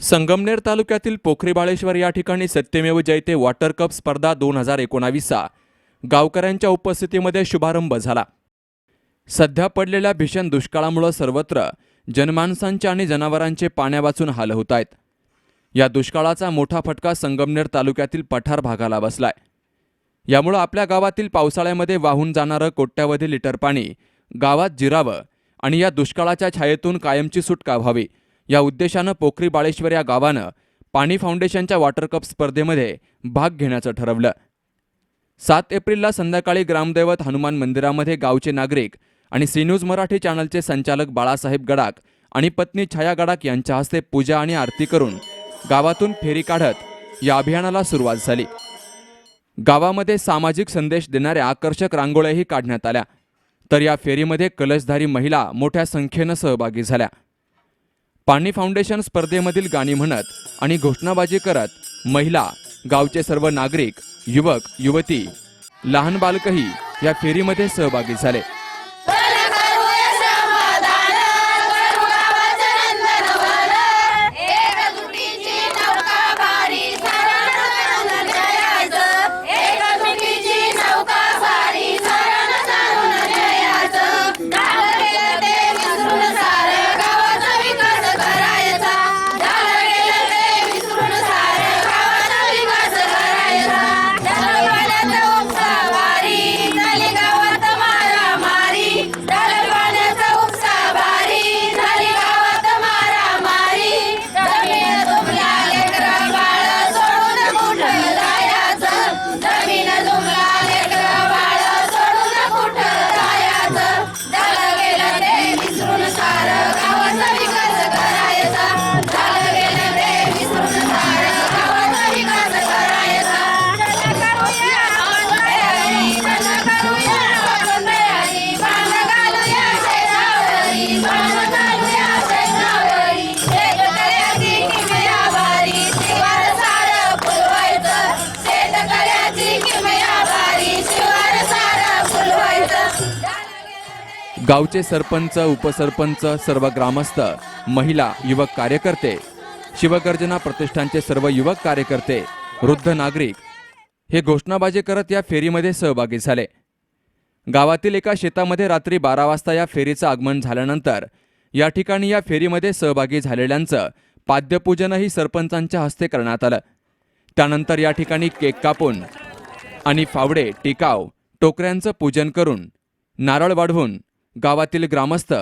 संगमनेर तालुक्यातील पोखरीबाळेश्वर या ठिकाणी सत्यमेव जयते वॉटर कप स्पर्धा 2019चा गावकऱ्यांच्या उपस्थितीमध्ये शुभारंभ झाला। सध्या पडलेल्या भीषण दुष्काळामुळे सर्वत्र जनमानसांचे आणि जनावरांचे पाण्यावाचून हाल होत आहेत। या दुष्काळाचा मोठा फटका संगमनेर तालुक्यातील पठार भागाला बसलाय। यामुळे आपल्या गावातील पावसाळ्यामध्ये वाहून जाणारं कोट्यावधी लिटर पाणी गावात जिरावं आणि या दुष्काळाच्या छायेतून कायमची सुटका व्हावी या उद्देशानं पोखरीबाळेश्वर या गावानं पाणी फाउंडेशनच्या वॉटर कप स्पर्धेमध्ये भाग घेण्याचं ठरवलं। 7 एप्रिलला संध्याकाळी ग्रामदैवत हनुमान मंदिरामध्ये गावचे नागरिक आणि सी न्यूज मराठी चॅनलचे संचालक बाळासाहेब गडाख आणि पत्नी छाया गडाख यांच्या हस्ते पूजा आणि आरती करून गावातून फेरी काढत या अभियानाला सुरुवात झाली। गावामध्ये सामाजिक संदेश देणाऱ्या आकर्षक रांगोळ्याही काढण्यात आल्या, तर या फेरीमध्ये कलशधारी महिला मोठ्या संख्येनं सहभागी झाल्या। पाणी फाउंडेशन स्पर्धेमधील गाणी म्हणत आणि घोषणाबाजी करत महिला, गावचे सर्व नागरिक, युवक युवती, लहान बालकही या फेरीमध्ये सहभागी झाले। गावचे सरपंच, उपसरपंच, सर्व ग्रामस्थ, महिला, युवक कार्यकर्ते, शिवगर्जना प्रतिष्ठानचे सर्व युवक कार्यकर्ते, वृद्ध नागरिक हे घोषणाबाजी करत या फेरीमध्ये सहभागी झाले। गावातील एका शेतामध्ये रात्री 12 वाजता या फेरीचं आगमन झाल्यानंतर या ठिकाणी या फेरीमध्ये सहभागी झालेल्यांचं पाद्यपूजनही सरपंचांच्या हस्ते करण्यात आलं। त्यानंतर या ठिकाणी केक कापून आणि फावडे, टिकाव, टोकऱ्यांचं पूजन करून नारळ वाढवून गावातील ग्रामस्थ,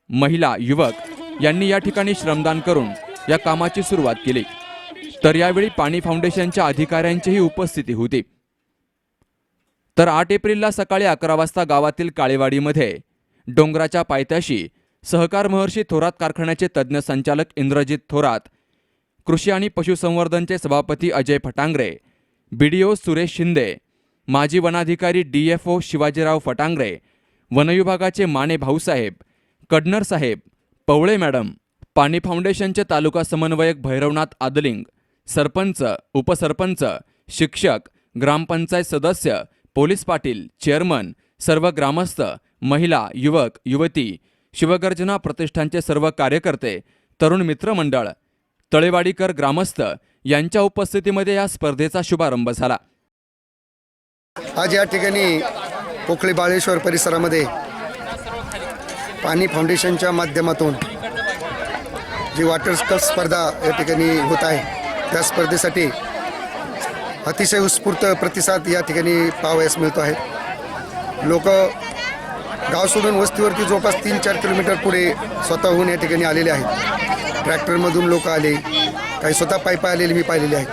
महिला, युवक यांनी या ठिकाणी श्रमदान करून या कामाची सुरुवात केली। तर यावेळी पाणी फाउंडेशनच्या अधिकाऱ्यांचीही उपस्थिती होती। तर 8 एप्रिलला सकाळी 11 वाजता गावातील काळेवाडीमध्ये डोंगराच्या पायथ्याशी सहकार महर्षी थोरात कारखान्याचे तज्ज्ञ संचालक इंद्रजित थोरात, कृषी आणि पशुसंवर्धनचे सभापती अजय फटांगरे, BDO सुरेश शिंदे, माजी वनाधिकारी DFO शिवाजीराव फटांगरे, वनविभागाचे माने भाऊसाहेब, कडनर साहेब, पवळे मॅडम, पाणी फाउंडेशनचे तालुका समन्वयक भैरवनाथ आदलिंग, सरपंच, उपसरपंच, शिक्षक, ग्रामपंचायत सदस्य, पोलीस पाटील, चेअरमन, सर्व ग्रामस्थ, महिला, युवक युवती, शिवगर्जना प्रतिष्ठानचे सर्व कार्यकर्ते, तरुण मित्रमंडळ, तळेवाडीकर ग्रामस्थ यांच्या उपस्थितीमध्ये या स्पर्धेचा शुभारंभ झाला। आज या ठिकाणी पोखरीबाळेश्वर परिसरामध्ये पाणी फाउंडेशनच्या माध्यमातून जी वॉटर कप स्पर्धा या ठिकाणी होत आहे, त्या स्पर्धेसाठी अतिशय उत्स्फूर्त प्रतिसाद या ठिकाणी पाहावयास मिळतो आहे। लोक गाव सोडून वस्तीवरती जवळपास 3-4 किलोमीटर पुढे स्वतःहून या ठिकाणी आलेले आहेत। ट्रॅक्टरमधून लोक आले, काही स्वतः पायी आलेले मी पाहिलेले आहेत।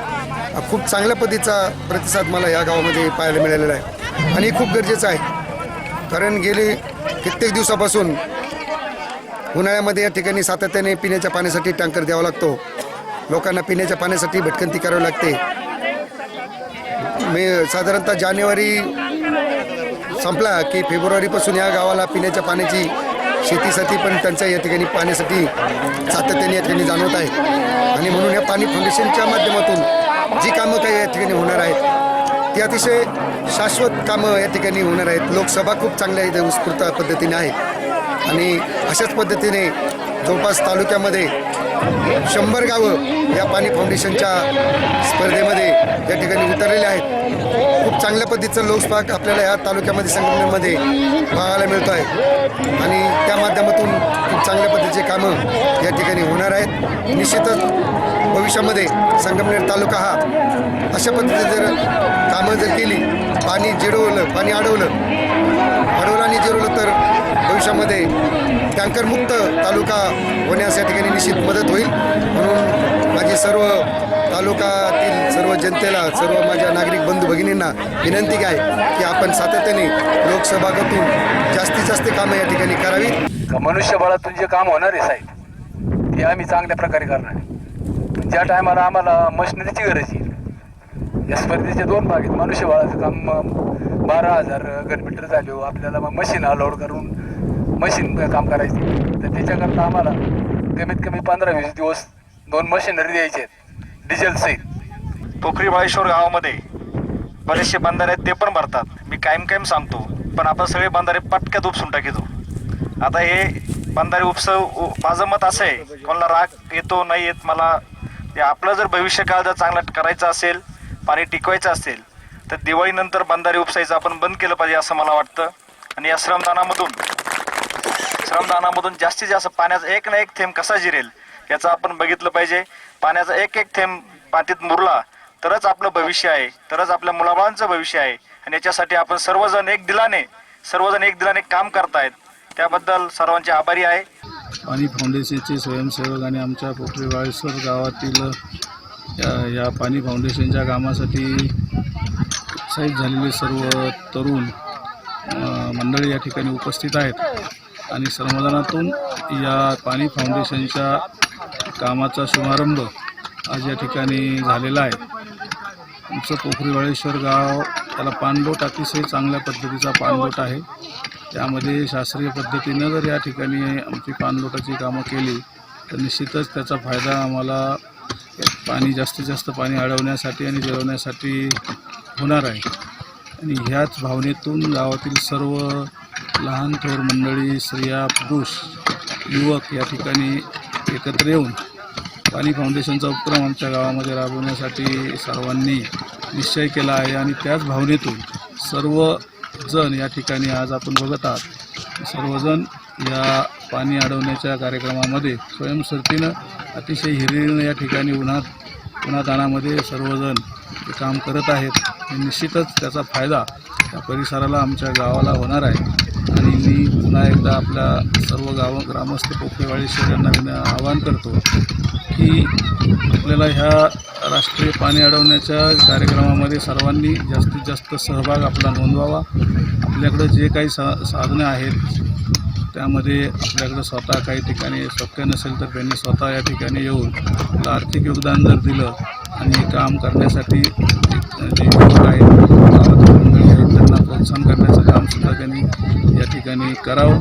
खूप चांगल्या पद्धतीचा प्रतिसाद मला या गावामध्ये पाहायला मिळालेला आहे आणि खूप गरजेचं आहे, कारण गेली कित्येक दिवसापासून उन्हाळ्यामध्ये या ठिकाणी सातत्याने पिण्याच्या पाण्यासाठी टँकर द्यावा लागतो। लोकांना पिण्याच्या पाण्यासाठी भटकंती करावी लागते। साधारणतः जानेवारी संपला की फेब्रुवारीपासून या गावाला पिण्याच्या पाण्याची शेतीसाठी पण टंचाई या ठिकाणी पाण्यासाठी सातत्याने या ठिकाणी जाणवत आहे आणि म्हणून या पाणी फाउंडेशनच्या माध्यमातून जी कामं काही या ठिकाणी होणार आहेत ती अतिशय शाश्वत कामं या ठिकाणी होणार आहेत। लोकसभा खूप चांगल्या इथे उत्स्फूर्त पद्धतीने आहे आणि अशाच पद्धतीने जवळपास तालुक्यामध्ये 100 गावं या पाणी फाउंडेशनच्या स्पर्धेमध्ये या ठिकाणी उतरलेले आहेत. खूप चांगल्या पद्धतीचं लोकसभाग आपल्याला या तालुक्यामध्ये संगमनेरमध्ये पाहायला मिळतो आहे आणि त्या माध्यमातून खूप चांगल्या पद्धतीचे कामं या ठिकाणी होणार आहेत. निश्चितच भविष्यामध्ये संगमनेर तालुका हा अशा पद्धतीने जर कामं जर केली, पाणी जिरवलं, पाणी अडवलं आणि जिरवलं तर भविष्यामध्ये टँकरमुक्त तालुका होण्यास या ठिकाणी निश्चित मदत होईल. म्हणून माझी सर्व तालुक्यातील सर्व जनतेला, सर्व माझ्या नागरिक बंधू भगिनींना विनंती आहे की आपण सातत्याने लोकसभागातून जास्तीत जास्त कामं या ठिकाणी करावी. मनुष्यबळातून जे काम होणार आहे साहेब, ते आम्ही चांगल्या प्रकारे करणार आहे. ज्या टायमाला आम्हाला मशिनरीची गरज येईल, या स्पर्धेचे 2 भाग आहेत. मनुष्यबळाचं काम 12,000 घनमीटर झाले हो, आपल्याला मग मशीन अलाउड करून मशीन काम करायचे. तर त्याच्याकरता आम्हाला कमीत कमी 15-20 दिवस 2 मशिनरी द्यायचे आहेत डिझेल सहित. पोखरी बाळेश्वर गावामध्ये बरेचसे बंधारे आहेत, ते पण भरतात. मी कायम सांगतो, पण आपण सगळे बंधारे पटक्यात उपसून टाकितो. आता हे बंधारे माझं मत असं आहे, कोणाला राग येतो नाही येत मला, आपलं जर भविष्यकाळ जर चांगला करायचा असेल, पाणी टिकवायचं असेल, तर दिवाळीनंतर बंधारे उपसायचं आपण बंद केलं पाहिजे असं मला वाटतं. आणि या श्रमदानामधून जास्तीत जास्त पाण्याचा एक ना एक थेंब कसा जिरेल याचं आपण बघितलं पाहिजे. पाण्याचा एक थेंब पाण्यात मुरला तरच आपलं भविष्य आहे, तरच आपल्या मुलाबाळांचं भविष्य आहे. आणि याच्यासाठी आपण सर्वजण एक दिलाने काम करतायत, त्याबद्दल सर्वांचे आभारी आहे. पाणी फाउंडेशनचे स्वयंसेवक आणि आमच्या पोखरी बाळेश्वर गावातील या पाणी फाउंडेशनच्या कामासाठी उत्साहित झालेले सर्व तरुण मंडळी या ठिकाणी उपस्थित आहेत. आणि श्रमदानातून या पाणी फाउंडेशनच्या कामाचा शुभारंभ आज या ठिकाणी झालेला आहे. आमचं पोखरी बाळेश्वर गाव त्याला पाणलोट अतिशय चांगल्या पद्धतीचा पाणलोट आहे. त्यामध्ये शास्त्रीय पद्धतीनं जर या ठिकाणी आमची पाणलोटाची कामं केली तर निश्चितच त्याचा फायदा आम्हाला जास्तीत जास्त पाणी अडवण्यासाठी आणि जिरवण्यासाठी होणार आहे. आणि ह्याच भावनेतून गावातील सर्व लहान थोर मंडळी, स्त्रिया, पुरुष, युवक या ठिकाणी एकत्र येऊन पाणी फाउंडेशनचा उपक्रम आमच्या गावामध्ये राबवण्यासाठी सर्वांनी निश्चय केला आहे. आणि त्याच भावनेतून सर्वजण या ठिकाणी आज आपण बघत आहात, सर्वजण या पाणी अडवण्याच्या कार्यक्रमामध्ये स्वयंस्फूर्तीनं अतिशय हिरिरीनं या ठिकाणी उन्हातानामध्ये सर्वजण ते काम करत आहेत. निश्चितच त्याचा फायदा त्या परिसराला, आमच्या गावाला होणार आहे. आणि मी पुन्हा एकदा आपल्या सर्व ग्रामस्थ पोखरी बाळेश्वर यांना आवाहन करतो की आपल्याला ह्या राष्ट्रीय पाणी अडवण्याच्या कार्यक्रमामध्ये सर्वांनी जास्तीत जास्त सहभाग आपला नोंदवावा. आपल्याकडं जे काही साधनं आहेत त्यामध्ये आपल्याकडं स्वतः काही ठिकाणी शक्य नसेल तर त्यांनी स्वतः या ठिकाणी येऊन आपलं आर्थिक योगदान जर दिलं आणि काम करण्यासाठी जे युवक आहेत, गावातील मंडळी आहेत, त्यांना प्रोत्साहन करण्याचं कामसुद्धा त्यांनी या ठिकाणी करावं.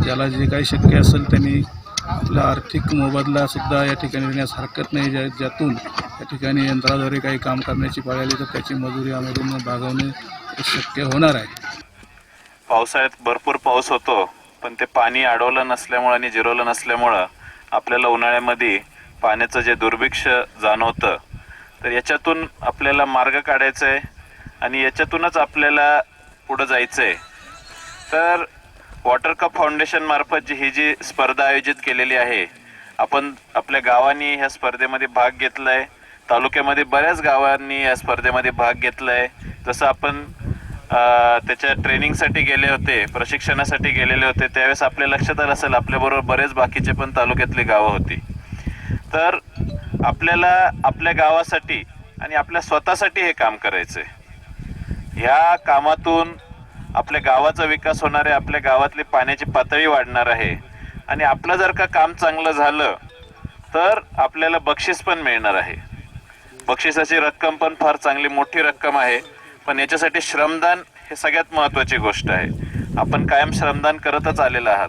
ज्याला जे काही शक्य असेल त्यांनी आपला आर्थिक मोबदलासुद्धा या ठिकाणी देण्यास हरकत नाही. ज्यातून या ठिकाणी यंत्राद्वारे काही काम करण्याची पाळी आली तर त्याची मजुरी यामधून भागवणे शक्य होणार आहे. पावसाळ्यात भरपूर पाऊस होतो, पण ते पाणी अडवलं नसल्यामुळं आणि जिरवलं नसल्यामुळं आपल्याला उन्हाळ्यामध्ये पाण्याचं जे दुर्भिक्ष जाणवतं, तर याच्यातून आपल्याला मार्ग काढायचा आहे आणि याच्यातूनच आपल्याला पुढं जायचं आहे. तर वॉटर कप फाउंडेशन मार्फत ही जी स्पर्धा आयोजित केलेली आहे, आपण आपल्या गावांनी ह्या स्पर्धेमध्ये भाग घेतला आहे. तालुक्यामध्ये बऱ्याच गावांनी या स्पर्धेमध्ये भाग घेतला आहे. जसं आपण त्याच्या ट्रेनिंगसाठी गेले होते, प्रशिक्षणासाठी गेलेले होते, त्यावेळेस आपल्या लक्षात आलं असेल आपल्याबरोबर बरेच बाकीचे पण तालुक्यातली गावं होती. तर आपल्याला आपल्या गावासाठी आणि आपल्या स्वतःसाठी हे काम करायचं आहे. ह्या कामातून आपल्या गावाचा विकास होणार आहे, आपल्या गावातली पाण्याची पातळी वाढणार आहे. आणि आपलं जर का काम चांगलं झालं तर आपल्याला बक्षीस पण मिळणार आहे. बक्षिसाची रक्कम पण फार चांगली मोठी रक्कम आहे. पण याच्यासाठी श्रमदान हे सगळ्यात महत्त्वाची गोष्ट आहे. आपण कायम श्रमदान करतच आलेलं आहात.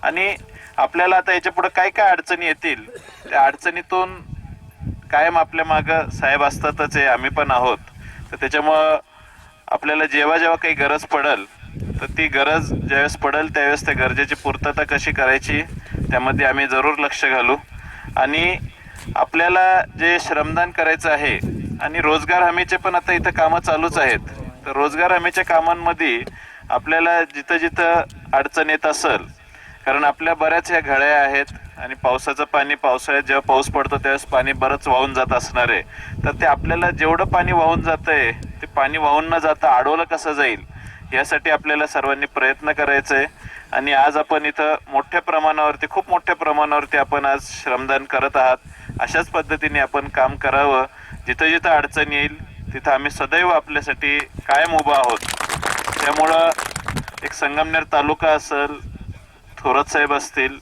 आणि आपल्याला आता याच्या पुढे काय काय अडचणी येतील, त्या अडचणीतून कायम आपल्या मागं साहेब असतातच आहे, आम्ही पण आहोत. तर त्याच्यामुळं आपल्याला जेव्हा जेव्हा काही गरज पडेल तर ती गरज ज्यावेळेस पडेल त्यावेळेस त्या गरजेची पूर्तता कशी करायची त्यामध्ये आम्ही जरूर लक्ष घालू. आणि आपल्याला जे श्रमदान करायचं आहे आणि रोजगार हमीचे पण आता इथं कामं चालूच आहेत. तर रोजगार हमीच्या कामांमध्ये आपल्याला जिथं जिथं अडचण येत असेल, कारण आपल्या बऱ्याच ह्या घड्या आहेत आणि पावसाचं पाणी पावसाळ्यात जेव्हा पाऊस पडतो त्यावेळेस पाणी बरंच वाहून जात असणार आहे. तर ते आपल्याला जेवढं पाणी वाहून जातंय ते पाणी वाहून न जाता अडवलं कसं जाईल यासाठी आपल्याला सर्वांनी प्रयत्न करायचे आहे. आणि आज आपण इथं मोठ्या प्रमाणावरती खूप मोठ्या प्रमाणावरती आपण आज श्रमदान करत आहात. अशाच पद्धतीने आपण काम करावं. जिथं जिथं अडचण येईल तिथं आम्ही सदैव आपल्यासाठी कायम उभा आहोत. त्यामुळं एक संगमनेर तालुका असेल, थोरात साहेब असतील,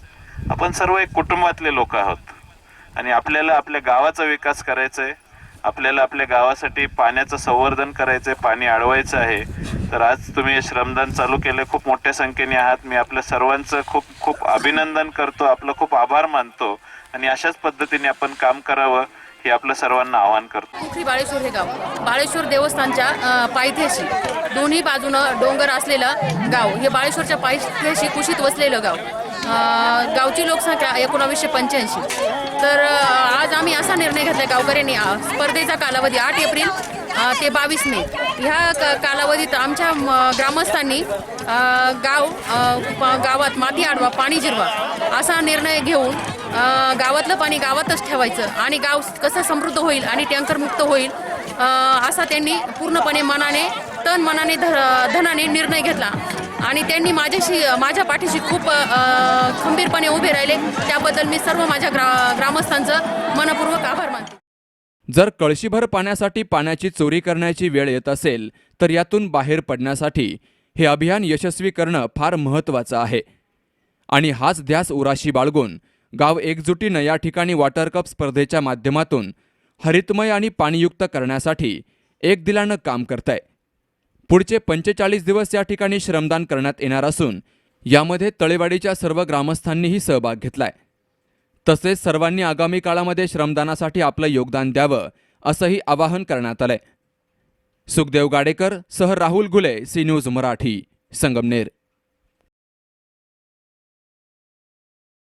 आपण सर्व एक कुटुंबातले लोक आहोत आणि आपल्याला आपल्या गावाचा विकास करायचा आहे. आपल्याला आपल्या गावासाठी पाण्याचं संवर्धन करायचं आहे, पाणी अडवायचं आहे. तर आज तुम्ही श्रमदान चालू केलं, खूप मोठ्या संख्येने आहात. मी आपल्या सर्वांचं खूप खूप अभिनंदन करतो, आपलं खूप आभार मानतो आणि अशाच पद्धतीने आपण काम करावं हे आपलं सर्वांना आवाहन करतो. पोखरी बाळेश्वर हे गाव बाळेश्वर देवस्थानच्या पायथ्याशी दोन्ही बाजूनं डोंगर असलेलं गाव हे बाळेश्वरच्या पायथ्याशी कुशीत वसलेलं गाव. गावची लोकसंख्या 1985. तर आज आम्ही असा निर्णय घेतला गावकऱ्यांनी, स्पर्धेचा कालावधी 8 एप्रिल ते 22 मे ह्या कालावधीत आमच्या ग्रामस्थांनी गावात माती अडवा, पाणी जिरवा असा निर्णय घेऊन गावातलं पाणी गावातच ठेवायचं आणि गाव कसं समृद्ध होईल आणि टँकरमुक्त होईल असा त्यांनी पूर्णपणे मनाने तन मनाने धनाने निर्णय घेतला आणि त्यांनी माझ्या पाठीशी खूप खंबीरपणे उभे राहिले. त्याबद्दल मी सर्व माझ्या ग्रामस्थांचं मनपूर्वक आभार मानते. जर कळशीभर पाण्यासाठी पाण्याची चोरी करण्याची वेळ येत असेल तर यातून बाहेर पडण्यासाठी हे अभियान यशस्वी करणं फार महत्त्वाचं आहे. आणि हाच ध्यास उराशी बाळगून गाव एकजुटीनं या ठिकाणी वॉटर कप स्पर्धेच्या माध्यमातून हरितमय आणि पाणीयुक्त करण्यासाठी एक दिलानं काम करतंय. पुढचे 45 दिवस या ठिकाणी श्रमदान करण्यात येणार असून यामध्ये तळेवाडीच्या सर्व ग्रामस्थांनीही सहभाग घेतलाय. तसेच सर्वांनी आगामी काळामध्ये श्रमदानासाठी आपलं योगदान द्यावं असंही आवाहन करण्यात आलंय. सुखदेव गाडेकर सह राहुल घुले, सी न्यूज मराठी, संगमनेर.